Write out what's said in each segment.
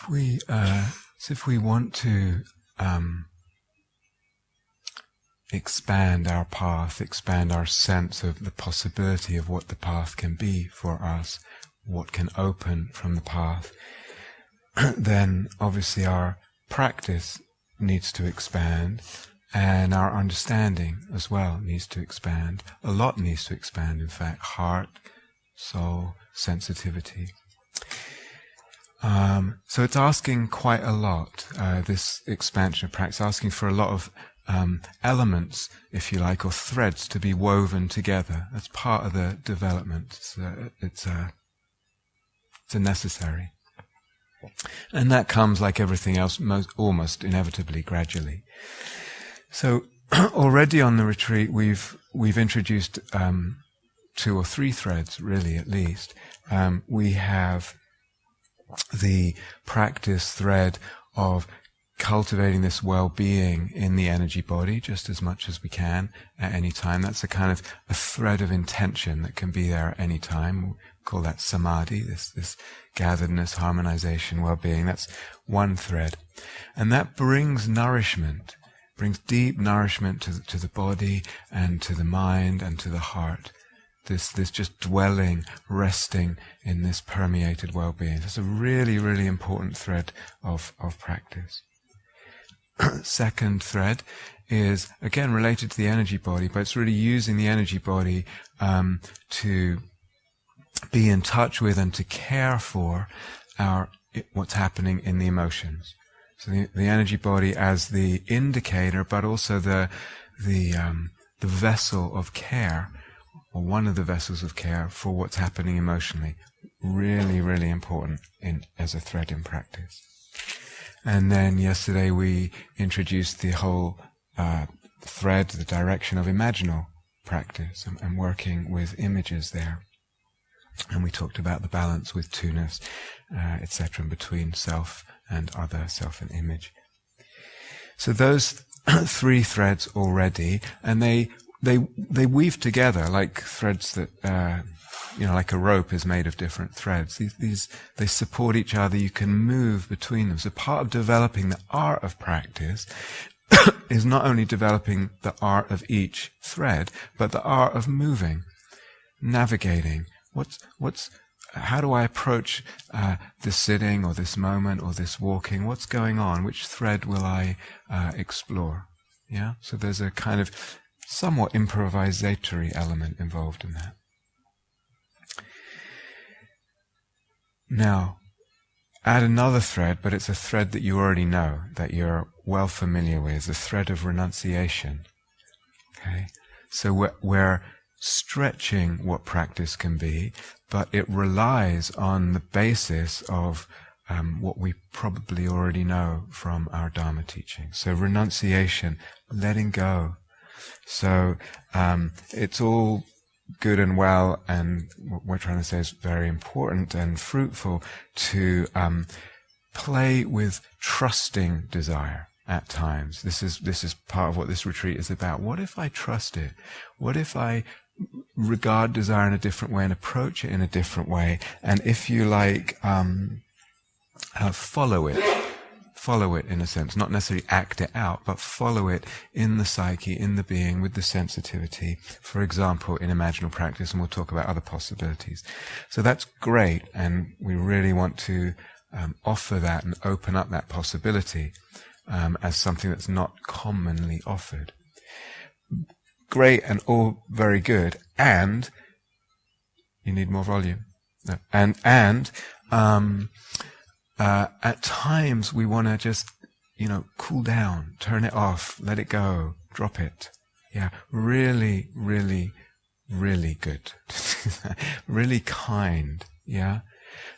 if we want to expand our path, expand our sense of the possibility of what the path can be for us, what can open from the path, then obviously our practice needs to expand, and our understanding as well needs to expand. A lot needs to expand, in fact: heart, soul, sensitivity. So it's asking quite a lot, this expansion of practice, asking for a lot of elements, if you like, or threads to be woven together. That's part of the development. It's a necessary. And that comes, like everything else, almost inevitably, gradually. So already on the retreat, we've introduced 2 or 3 threads, really, at least. We have the practice thread of cultivating this well-being in the energy body just as much as we can at any time. That's a kind of a thread of intention that can be there at any time. We call that samadhi, this gatheredness, harmonization, well-being. That's one thread. And that brings nourishment, brings deep nourishment to the body and to the mind and to the heart. This just dwelling, resting in this permeated well-being. That's a really, really important thread of practice. Second thread is, again, related to the energy body, but it's really using the energy body to be in touch with and to care for what's happening in the emotions. So the energy body as the indicator, but also the vessel of care, or one of the vessels of care for what's happening emotionally. Really, really important as a thread in practice. And then yesterday we introduced the whole thread, the direction of imaginal practice and working with images there. And we talked about the balance with two-ness, etc., between self and other, self and image. So those 3 threads already, and they weave together like threads that, like a rope is made of different threads. They support each other. You can move between them. So part of developing the art of practice is not only developing the art of each thread, but the art of moving, navigating. How do I approach this sitting or this moment or this walking? What's going on? Which thread will I explore? Yeah. So there's a kind of somewhat improvisatory element involved in that. Now, add another thread, but it's a thread that you already know, that you're well familiar with, the thread of renunciation. Okay? So we're stretching what practice can be, but it relies on the basis of what we probably already know from our Dharma teaching. So renunciation, letting go. So it's all good and well, and what we're trying to say is very important and fruitful to play with trusting desire at times. This is part of what this retreat is about. What if I trust it? What if I regard desire in a different way and approach it in a different way? And if you like, follow it in a sense, not necessarily act it out, but follow it in the psyche, in the being, with the sensitivity, for example, in imaginal practice, and we'll talk about other possibilities. So that's great, and we really want to offer that and open up that possibility as something that's not commonly offered. Great and all very good, and you need more volume. At times we want to just, cool down, turn it off, let it go, drop it. Yeah, really, really, really good. Really kind. Yeah.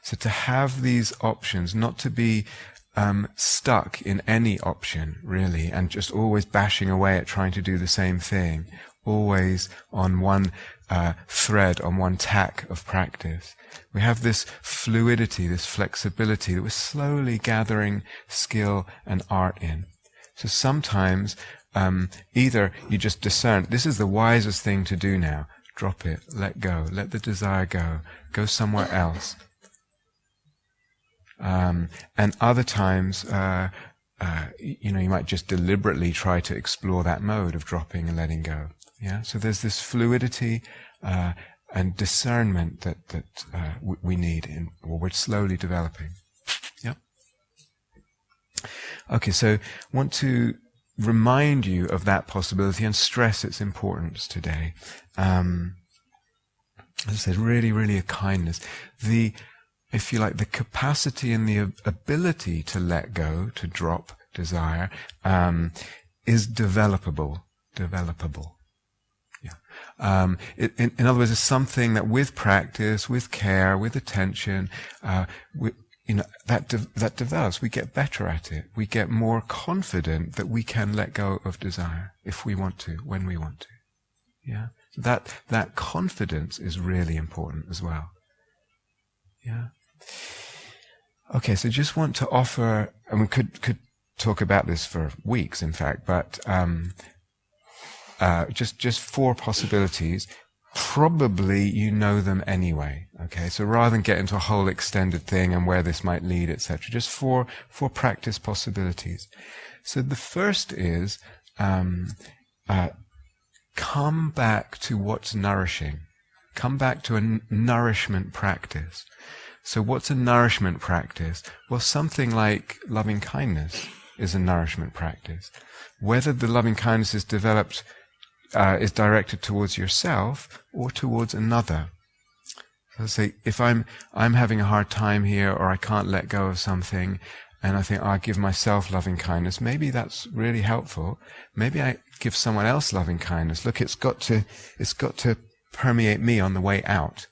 So to have these options, not to be stuck in any option, really, and just always bashing away at trying to do the same thing, always on one thread, on one tack of practice. We have this fluidity, this flexibility that we're slowly gathering skill and art in. So sometimes either you just discern, this is the wisest thing to do now, drop it, let go, let the desire go somewhere else. And other times, you might just deliberately try to explore that mode of dropping and letting go. Yeah. So there's this fluidity and discernment that we need, or we're slowly developing. Yeah. Okay. So want to remind you of that possibility and stress its importance today. As I said, really, really a kindness. If you like, the capacity and the ability to let go, to drop desire, is developable. Yeah. In other words, it's something that with practice, with care, with attention, that develops. We get better at it. We get more confident that we can let go of desire if we want to, when we want to. Yeah. That confidence is really important as well. Yeah. Okay, so just want to offer, and we could talk about this for weeks, in fact, but just 4 possibilities. Probably you know them anyway. Okay, so rather than get into a whole extended thing and where this might lead, etc., just 4 practice possibilities. So the first is come back to what's nourishing. Come back to a nourishment practice. So what's a nourishment practice? Well, something like loving kindness is a nourishment practice. Whether the loving kindness is developed, is directed towards yourself or towards another. So say, if I'm having a hard time here, or I can't let go of something, and I think, I give myself loving kindness, maybe that's really helpful. Maybe I give someone else loving kindness. Look, it's got to permeate me on the way out.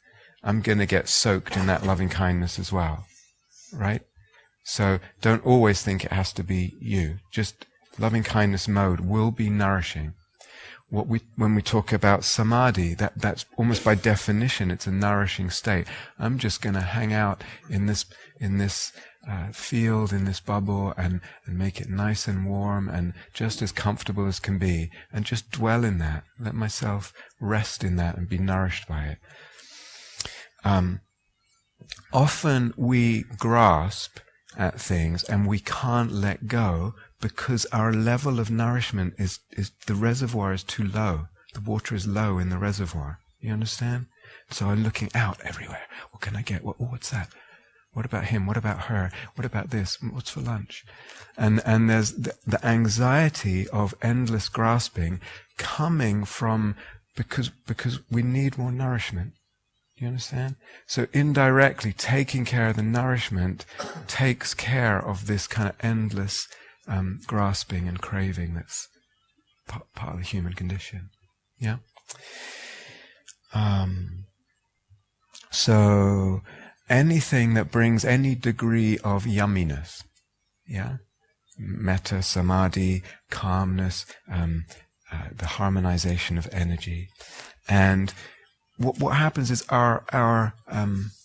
I'm going to get soaked in that loving kindness as well. Right? So don't always think it has to be you. Just loving kindness mode will be nourishing. When we talk about samadhi, that's almost by definition, it's a nourishing state. I'm just going to hang out in this field, in this bubble, and make it nice and warm and just as comfortable as can be, and just dwell in that. Let myself rest in that and be nourished by it. Often we grasp at things and we can't let go because our level of nourishment is the reservoir is too low. The water is low in the reservoir. You understand? So I'm looking out everywhere. What can I get? What's that? What about him? What about her? What about this? What's for lunch? And there's the anxiety of endless grasping coming from because we need more nourishment. You understand? So indirectly, taking care of the nourishment takes care of this kind of endless grasping and craving that's part of the human condition. Yeah? So anything that brings any degree of yumminess, yeah? Metta, samadhi, calmness, the harmonization of energy. And what happens is our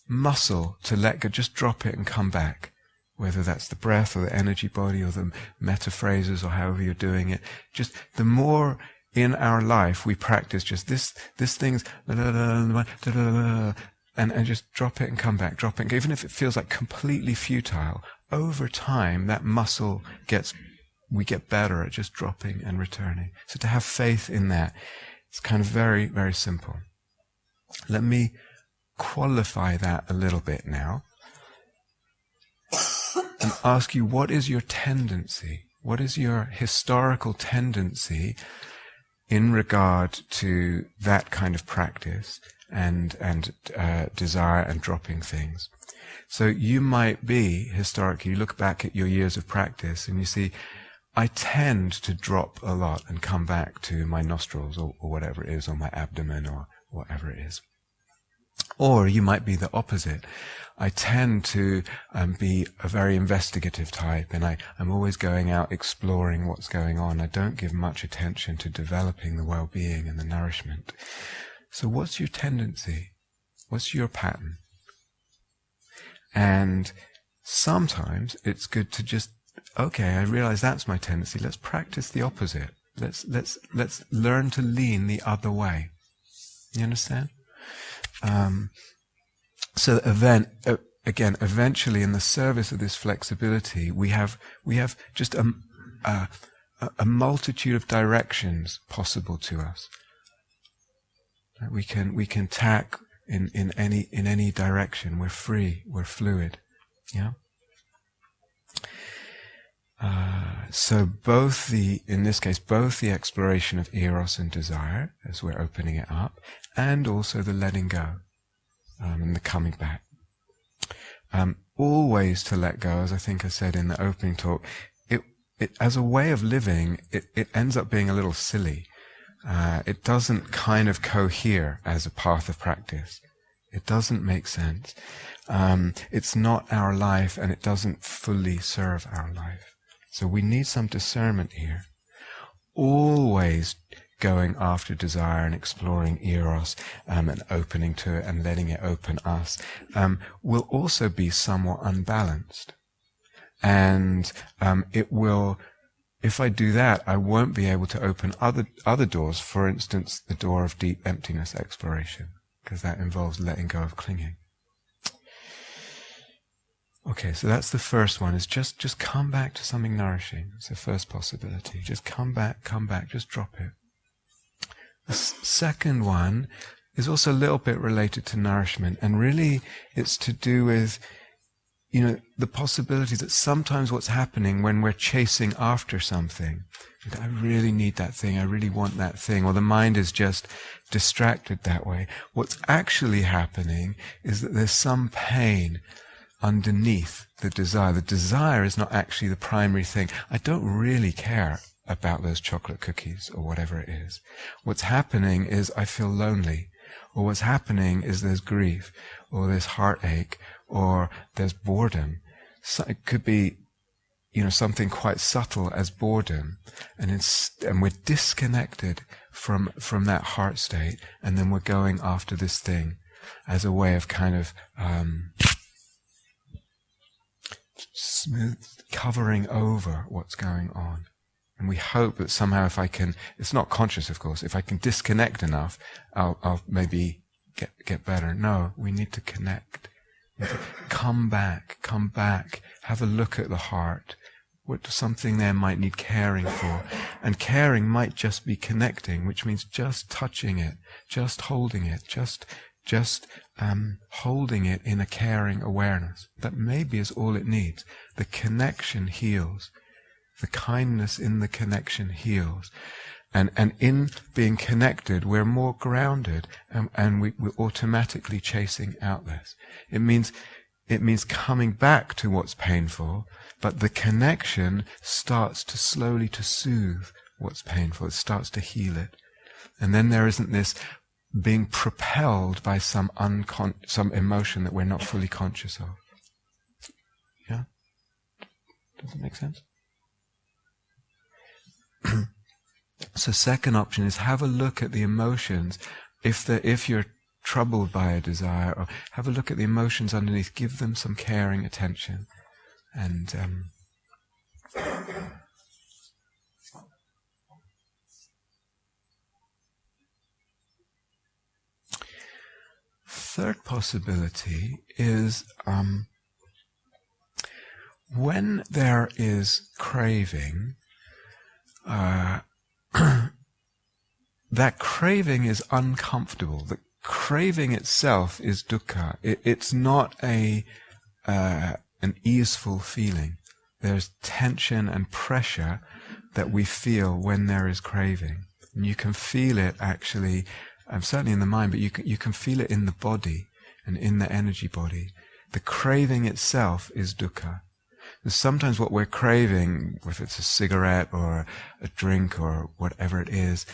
muscle to let go, just drop it and come back. Whether that's the breath or the energy body or the metta phrases or however you're doing it. Just the more in our life we practice just this thing's and just drop it and come back, drop it. Even if it feels like completely futile, over time that muscle we get better at just dropping and returning. So to have faith in that, it's kind of very, very simple. Let me qualify that a little bit now and ask you, what is your tendency? What is your historical tendency in regard to that kind of practice and desire and dropping things? So you might be, historically, you look back at your years of practice and you see, I tend to drop a lot and come back to my nostrils or whatever it is, or my abdomen or whatever it is. Or you might be the opposite. I tend to be a very investigative type, and I'm always going out exploring what's going on. I don't give much attention to developing the well-being and the nourishment. So what's your tendency? What's your pattern? And sometimes it's good to just, okay, I realize that's my tendency. Let's practice the opposite. Let's learn to lean the other way. You understand? So again, eventually in the service of this flexibility, we have just a multitude of directions possible to us. We can tack in any direction. We're free. We're fluid. Yeah. So in this case, both the exploration of eros and desire, as we're opening it up, and also the letting go, and the coming back. Always to let go, as I think I said in the opening talk, it as a way of living, it ends up being a little silly. It doesn't kind of cohere as a path of practice. It doesn't make sense. It's not our life, and it doesn't fully serve our life. So we need some discernment here. Always going after desire and exploring eros, and opening to it and letting it open us, will also be somewhat unbalanced. And it will, if I do that, I won't be able to open other doors, for instance, the door of deep emptiness exploration, because that involves letting go of clinging. Okay, so that's the first one, is just come back to something nourishing. It's the first possibility. Just come back, just drop it. The second one is also a little bit related to nourishment, and really it's to do with, the possibility that sometimes what's happening when we're chasing after something, I really need that thing, I really want that thing, or the mind is just distracted that way. What's actually happening is that there's some pain underneath the desire. The desire is not actually the primary thing. I don't really care about those chocolate cookies or whatever it is. What's happening is I feel lonely, or what's happening is there's grief, or there's heartache, or there's boredom. So it could be, something quite subtle as boredom, and we're disconnected from that heart state, and then we're going after this thing as a way of kind of smooth covering over what's going on. And we hope that somehow if I can, it's not conscious of course, if I can disconnect enough, I'll maybe get better. No, we need to connect. Come back, have a look at the heart. What something there might need caring for. And caring might just be connecting, which means just touching it, just holding it, just holding it in a caring awareness. That maybe is all it needs. The connection heals. The kindness in the connection heals. And in being connected, we're more grounded, and we're automatically chasing out less. It means coming back to what's painful, but the connection starts to slowly to soothe what's painful. It starts to heal it. And then there isn't this being propelled by some emotion that we're not fully conscious of. Yeah? Does it make sense? So second option is have a look at the emotions. If you're troubled by a desire, or have a look at the emotions underneath, give them some caring attention. And third possibility is when there is craving, that craving is uncomfortable. The craving itself is dukkha. It's not an easeful feeling. There's tension and pressure that we feel when there is craving. And you can feel it actually, certainly in the mind, but you can feel it in the body and in the energy body. The craving itself is dukkha. Sometimes what we're craving, if it's a cigarette or a drink or whatever it is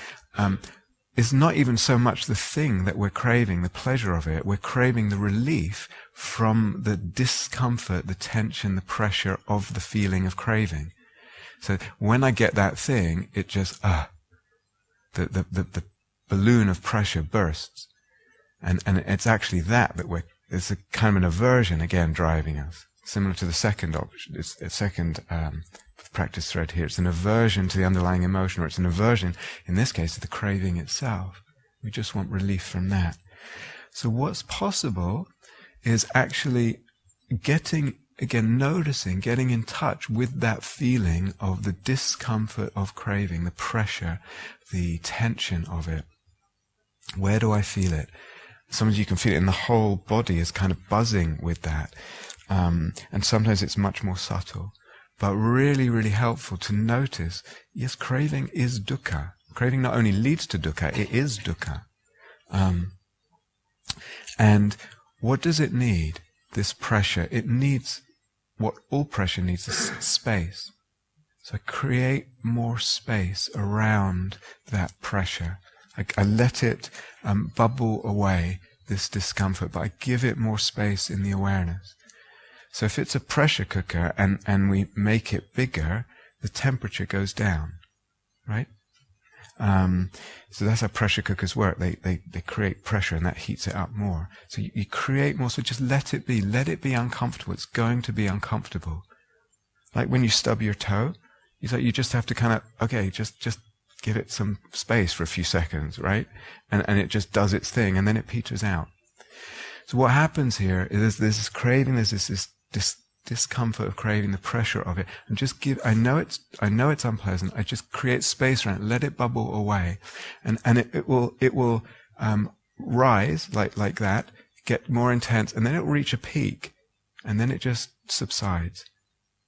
not even so much the thing that we're craving, the pleasure of it. We're craving the relief from the discomfort, the tension, the pressure of the feeling of craving. So when I get that thing, it just, the balloon of pressure bursts. And it's actually that it's a kind of an aversion again driving us. Similar to the second option, it's a second practice thread here. It's an aversion to the underlying emotion, or it's an aversion, in this case, to the craving itself. We just want relief from that. So what's possible is actually noticing, getting in touch with that feeling of the discomfort of craving, the pressure, the tension of it. Where do I feel it? Sometimes you can feel it in the whole body is kind of buzzing with that. And sometimes it's much more subtle. But really, really helpful to notice, yes, craving is dukkha. Craving not only leads to dukkha, it is dukkha. And what does it need? This pressure. It needs, what all pressure needs is space. So I create more space around that pressure. I let it bubble away, this discomfort, but I give it more space in the awareness. So if it's a pressure cooker and we make it bigger, the temperature goes down, right? So that's how pressure cookers work. They create pressure and that heats it up more. So you create more, so just let it be uncomfortable. It's going to be uncomfortable. Like when you stub your toe, you just have to kind of, okay, just give it some space for a few seconds, right? And it just does its thing and then it peters out. So what happens here is there's this craving, there's this discomfort of craving, the pressure of it, and just I know it's unpleasant. I just create space around it, let it bubble away, and it will rise like that, get more intense, and then it will reach a peak, and then it just subsides,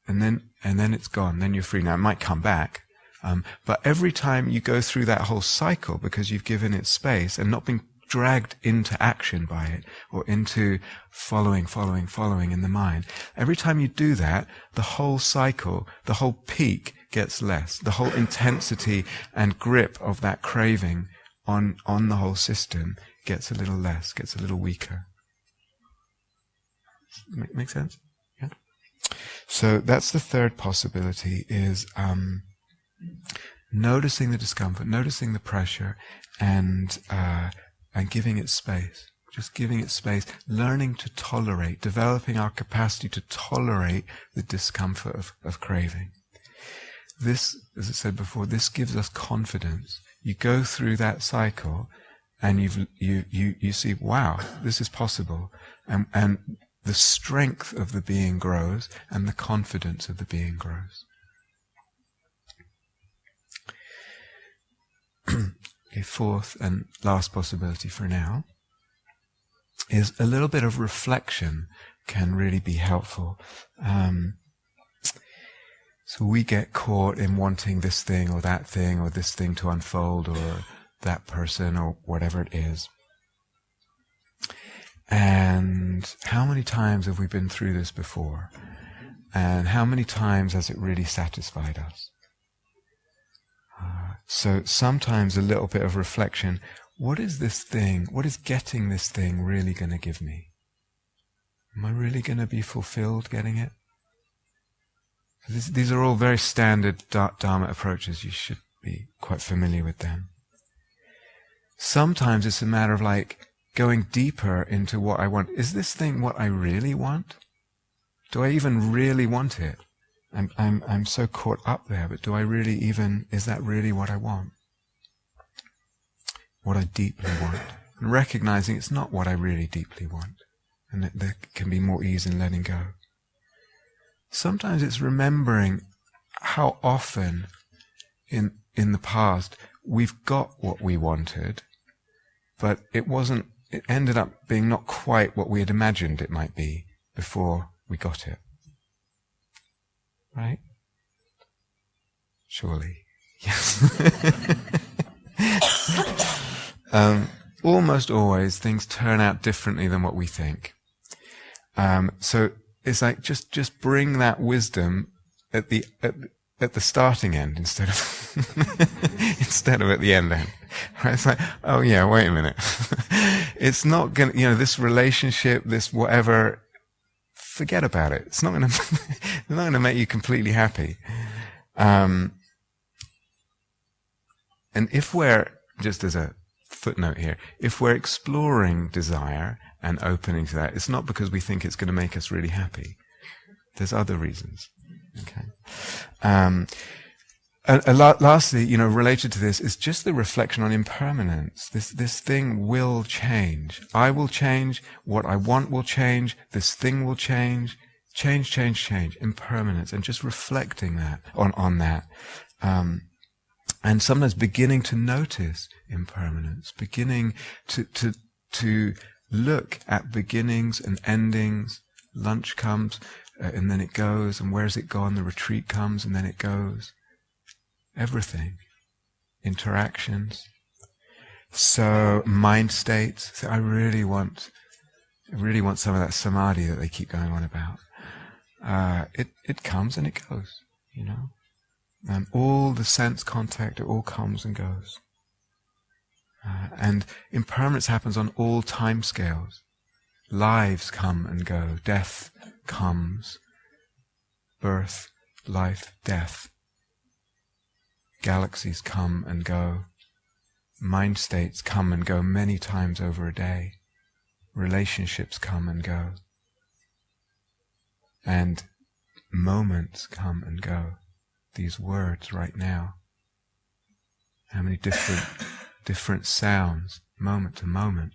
and then it's gone. Then you're free. Now it might come back, but every time you go through that whole cycle, because you've given it space and not been dragged into action by it, or into following in the mind. Every time you do that, the whole cycle, the whole peak gets less. The whole intensity and grip of that craving on the whole system gets a little less, gets a little weaker. Make sense? Yeah? So that's the third possibility, is noticing the discomfort, noticing the pressure, and giving it space. Just giving it space, learning to tolerate, developing our capacity to tolerate the discomfort of craving. This, as I said before, this gives us confidence. You go through that cycle and you see, wow, this is possible. And the strength of the being grows and the confidence of the being grows. Okay, fourth and last possibility for now is a little bit of reflection can really be helpful. So we get caught in wanting this thing or that thing or this thing to unfold or that person or whatever it is. And how many times have we been through this before? And how many times has it really satisfied us? So sometimes a little bit of reflection, what is this thing, what is getting this thing really going to give me? Am I really going to be fulfilled getting it? These are all very standard Dharma approaches. You should be quite familiar with them. Sometimes it's a matter of like going deeper into what I want. Is this thing what I really want? Do I even really want it? I'm so caught up there, but do I really even, is that really what I want? What I deeply want. And recognizing it's not what I really deeply want. And that there can be more ease in letting go. Sometimes it's remembering how often in the past we've got what we wanted, but it ended up being not quite what we had imagined it might be before we got it. Right? Surely. Yes. Almost always things turn out differently than what we think. So it's like just bring that wisdom at the starting end instead of at the end. Right? It's like, oh yeah, wait a minute. It's not gonna, this relationship, this whatever. Forget about it. It's not going to make you completely happy. And if we're, just as a footnote here, if we're exploring desire and opening to that, it's not because we think it's going to make us really happy. There's other reasons. Okay. Lastly, related to this is just the reflection on impermanence. This thing will change. I will change. What I want will change. This thing will change. change, impermanence, and just reflecting that on that. And sometimes beginning to notice impermanence, beginning to look at beginnings and endings. Lunch comes, and then it goes, and where's it gone? The retreat comes, and then it goes. Everything. Interactions. So, mind states. So I really want some of that samadhi that they keep going on about. It comes and it goes, you know. All the sense contact, it all comes and goes. And impermanence happens on all time scales. Lives come and go. Death comes. Birth, life, death. Galaxies come and go. Mind states come and go many times over a day. Relationships come and go. And moments come and go. These words right now. How many different sounds, moment to moment.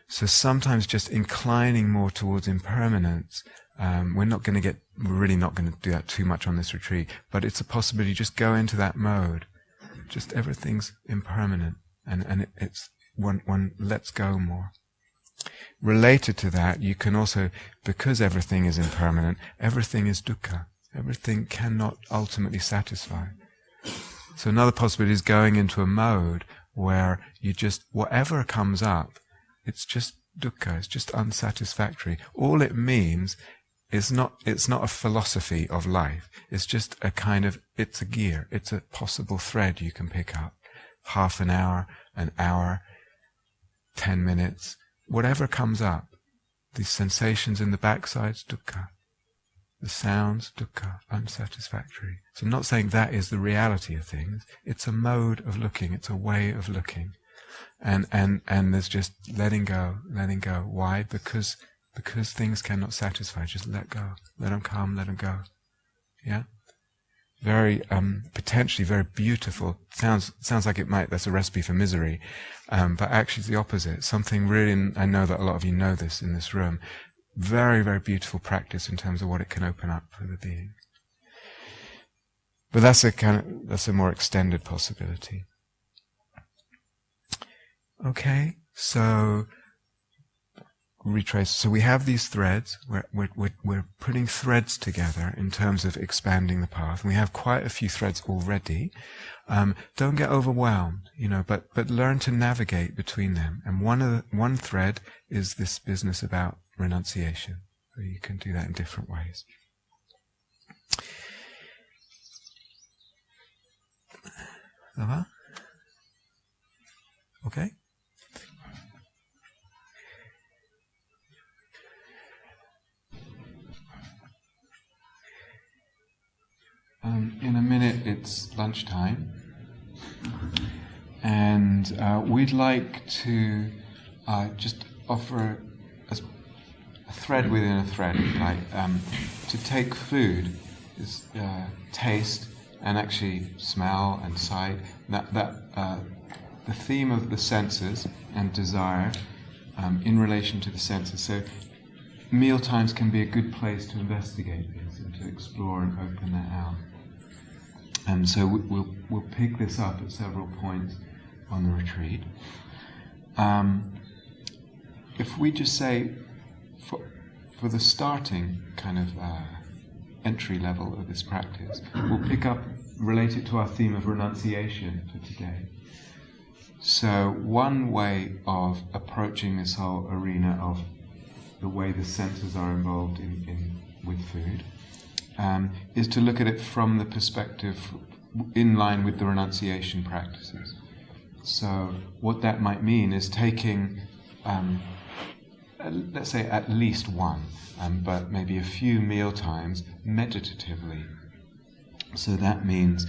So sometimes just inclining more towards impermanence. We're really not going to do that too much on this retreat, but it's a possibility. Just go into that mode. Just everything's impermanent, and it's one lets go more. Related to that, you can also, because everything is impermanent, everything is dukkha. Everything cannot ultimately satisfy. So another possibility is going into a mode where you just, whatever comes up, it's just dukkha, it's just unsatisfactory. All it means is it's not a philosophy of life. It's just it's a gear, it's a possible thread you can pick up. Half an hour, 10 minutes, whatever comes up. These sensations in the backside's dukkha. The sounds, dukkha, unsatisfactory. So I'm not saying that is the reality of things. It's a mode of looking. It's a way of looking. And there's just letting go. Why? Because things cannot satisfy. Just let go. Let them come, let them go. Yeah? Very, potentially very beautiful. Sounds like that's a recipe for misery. But actually it's the opposite. Something really, I know that a lot of you know this in this room. Very, very beautiful practice in terms of what it can open up for the being. But that's a more extended possibility. Okay, so retrace. So we have these threads. We're putting threads together in terms of expanding the path. And we have quite a few threads already. Don't get overwhelmed, but learn to navigate between them. And one thread is this business about renunciation. So you can do that in different ways. Okay? In a minute it's lunchtime, and we'd like to just offer a thread within a thread, to take food, is taste and actually smell and sight. The theme of the senses and desire in relation to the senses. So meal times can be a good place to investigate this and to explore and open that out. And so we'll pick this up at several points on the retreat. If we just say, for the starting kind of entry level of this practice, we'll pick up, relate it to our theme of renunciation for today. So one way of approaching this whole arena of the way the senses are involved with food is to look at it from the perspective in line with the renunciation practices. So what that might mean is taking, let's say at least one, but maybe a few meal times meditatively. So that means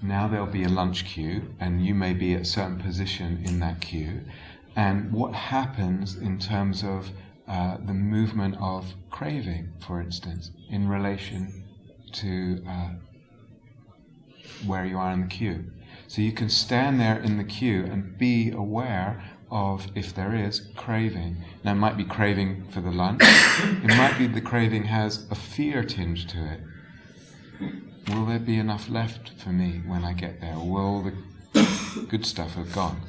now there'll be a lunch queue, and you may be at a certain position in that queue. And what happens in terms of the movement of craving, for instance, in relation to where you are in the queue. So you can stand there in the queue and be aware of, if there is, craving. Now it might be craving for the lunch. It might be the craving has a fear tinge to it. Will there be enough left for me when I get there? Or will all the good stuff have gone?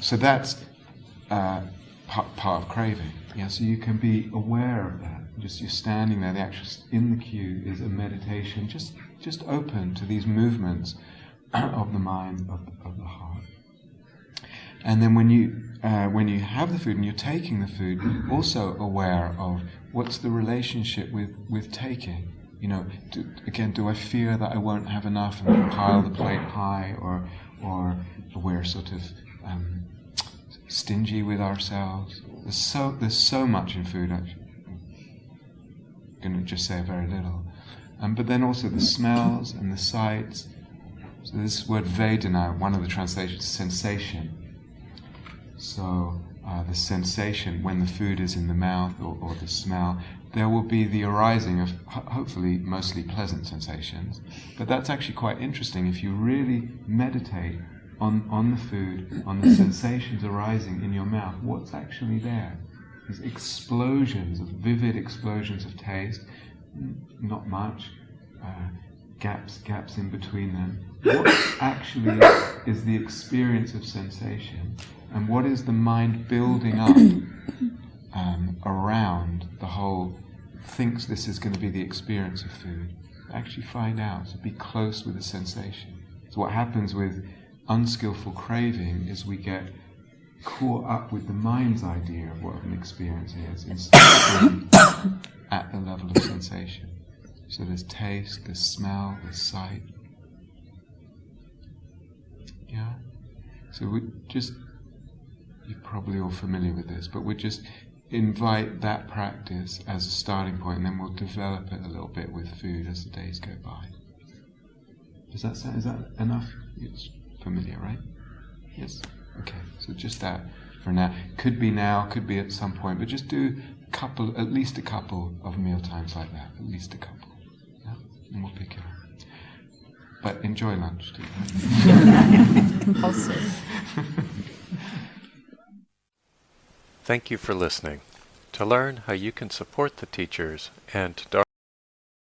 So that's part of craving. Yeah, so you can be aware of that. Just you're standing there, the actual in the queue is a meditation, just open to these movements of the mind, of the heart. And then when you have the food and you're taking the food, also aware of what's the relationship with taking. You know, do I fear that I won't have enough and pile the plate high, or we're sort of stingy with ourselves? There's so much in food. I'm going to just say very little. But then also the smells and the sights. So this word Vedana, one of the translations, sensation. So the sensation when the food is in the mouth, or the smell, there will be the arising of hopefully mostly pleasant sensations. But that's actually quite interesting if you really meditate on the food, on the sensations arising in your mouth. What's actually there? These explosions, vivid explosions of taste, not much, gaps in between them. What actually is the experience of sensation, and what is the mind building up around the whole, thinks this is going to be the experience of food? Actually find out, so be close with the sensation. So what happens with unskillful craving is we get caught up with the mind's idea of what an experience is, instead of being at the level of sensation. So there's taste, there's smell, there's sight. Yeah? So you're probably all familiar with this, but we just invite that practice as a starting point, and then we'll develop it a little bit with food as the days go by. Is that enough? It's familiar, right? Yes? Okay, so just that for now. Could be now, could be at some point, but just do at least a couple of meal times like that, at least a couple. Yeah? And we'll pick it up. But enjoy lunch too. Compulsory. Thank you for listening. To learn how you can support the teachers and to